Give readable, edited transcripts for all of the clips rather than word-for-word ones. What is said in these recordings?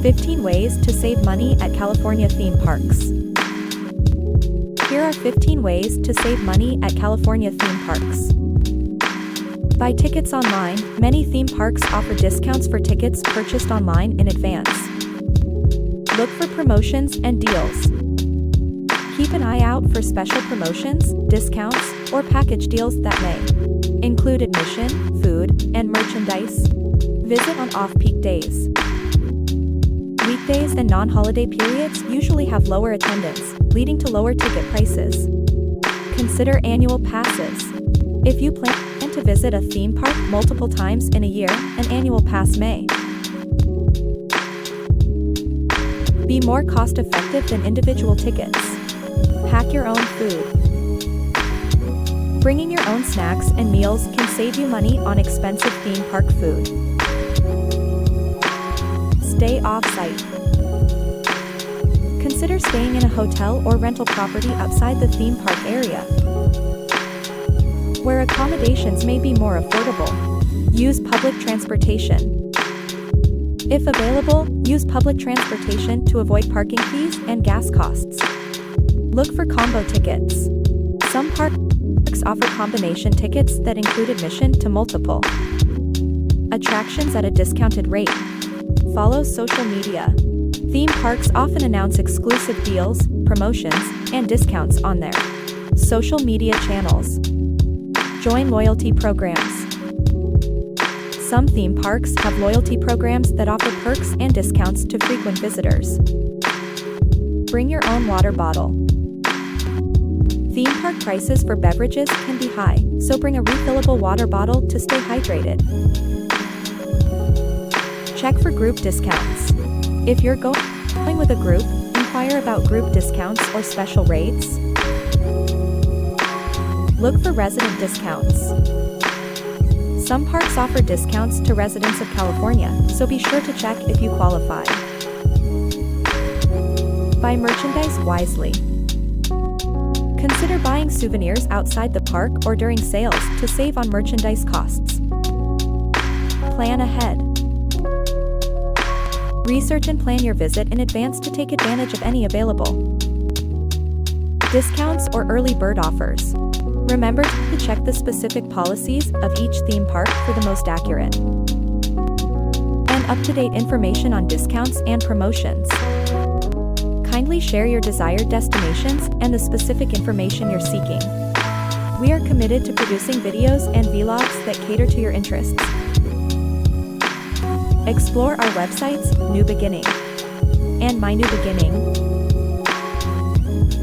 15 ways to save money at California theme parks. Here are 15 ways to save money at California theme parks. Buy tickets online. Many theme parks offer discounts for tickets purchased online in advance. Look for promotions and deals. Keep an eye out for special promotions, discounts, or package deals that may include admission, food, and merchandise. Visit on off-peak days. Weekdays and non-holiday periods usually have lower attendance, leading to lower ticket prices. Consider annual passes. If you plan to visit a theme park multiple times in a year, an annual pass may be more cost-effective than individual tickets. Pack your own food. Bringing your own snacks and meals can save you money on expensive theme park food. Stay off-site. Consider staying in a hotel or rental property outside the theme park area, where accommodations may be more affordable. Use public transportation. If available, use public transportation to avoid parking fees and gas costs. Look for combo tickets. Some parks offer combination tickets that include admission to multiple attractions at a discounted rate. Follow social media. Theme parks often announce exclusive deals, promotions, and discounts on their social media channels. Join loyalty programs. Some theme parks have loyalty programs that offer perks and discounts to frequent visitors. Bring your own water bottle. Theme park prices for beverages can be high, so bring a refillable water bottle to stay hydrated. Check for group discounts. If you're going with a group, inquire about group discounts or special rates. Look for resident discounts. Some parks offer discounts to residents of California, so be sure to check if you qualify. Buy merchandise wisely. Consider buying souvenirs outside the park or during sales to save on merchandise costs. Plan ahead. Research and plan your visit in advance to take advantage of any available discounts or early bird offers. Remember to check the specific policies of each theme park for the most accurate and up-to-date information on discounts and promotions. Kindly share your desired destinations and the specific information you're seeking. We are committed to producing videos and vlogs that cater to your interests. Explore our websites, New Beginning and My New Beginning,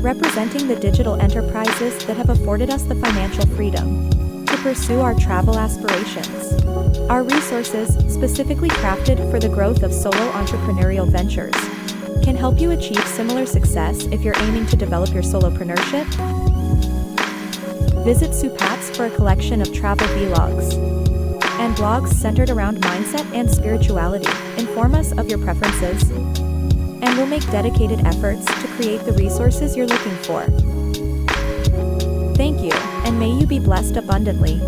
representing the digital enterprises that have afforded us the financial freedom to pursue our travel aspirations. Our resources, specifically crafted for the growth of solo entrepreneurial ventures, can help you achieve similar success if you're aiming to develop your solopreneurship. Visit Supats for a collection of travel vlogs and blogs centered around mindset and spirituality. Inform us of your preferences, and we'll make dedicated efforts to create the resources you're looking for. Thank you, and may you be blessed abundantly.